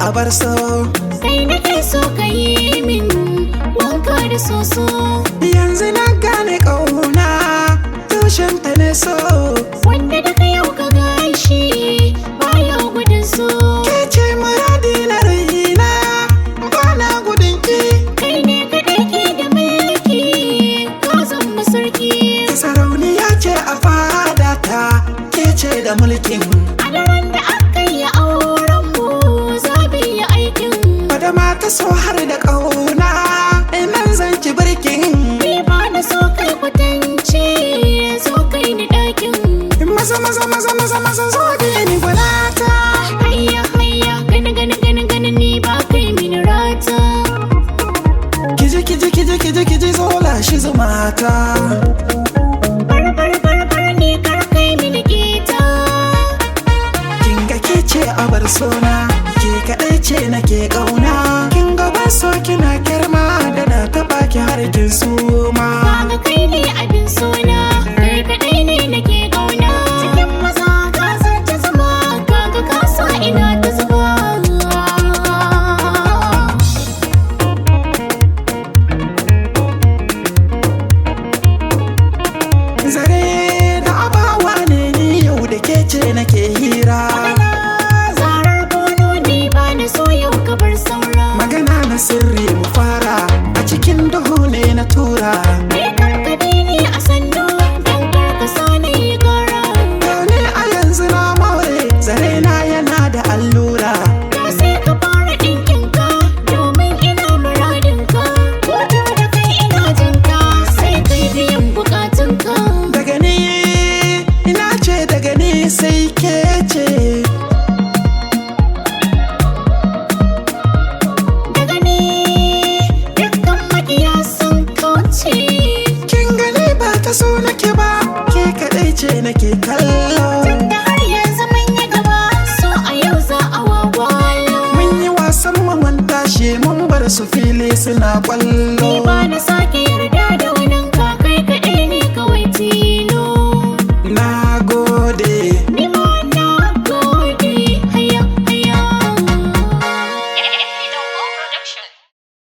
a bar so. Kai nake so ka yi min wanka da soso. Yanzu na gane ƙauna tushen ta ne so. Wanda daga yau ka gashi baya gudun so. Ke ce muradi na raina bana gudun ki. Kai ne kaɗai ke da mulki ka zama sarki. Sarauniya ce a fadata ke ce da mulkin. A daren da aka yi auren mu zabi ya aikin. Fadama ta so har da ƙauna inan zan ci birkin. Ni ba na so kai kwatance zo kai ni ɗakin. Maza maza maza maza maza zo da ni gwanata. Hayya hayya gani gani gani gani ni ba kai mini rata. Kiji kiji kiji kiji kiji zo lashi zumata. Bar bar bar bar ni kar kai mini kita. Kinga ke ce a bar sona, ke kaɗai ce nake ƙauna. Kinga ban so kina girma da na taɓa ki har kin suma. Kaga kai ne abin sona, kai kaɗai ne nake ƙauna. Cikin maza ka zarce zama, kaga ka sa ina ta zuba. Zare da abawa ne ni yau da ke ce nake hira. Zarar bono ni ba na so yau ka bar saura. Magana na sirri mu fara, a cikin duhu ne na tura. Ni karkaɗe ne a sannu, don karkasa na yi gara. Yau ne a yanzu na more, zare na yana da allura. To sai ka fara ɗinkinka, domin ina muradinka. Hoto da kai ina jinka, sai kai biyan bukatunka. Daga ni ina ce daga ni sai ke ce. Daga ni dukkan maƙiya sun kauce. Kin gani ba ta so nake ba, ke kaɗai ce nake kallo. Tunda har yanzu mun yi gaba, so a yau za a wawalo. Mun yi wasan mu mun tashi mun bar su fili suna Ni kwallo. ba na sake yarda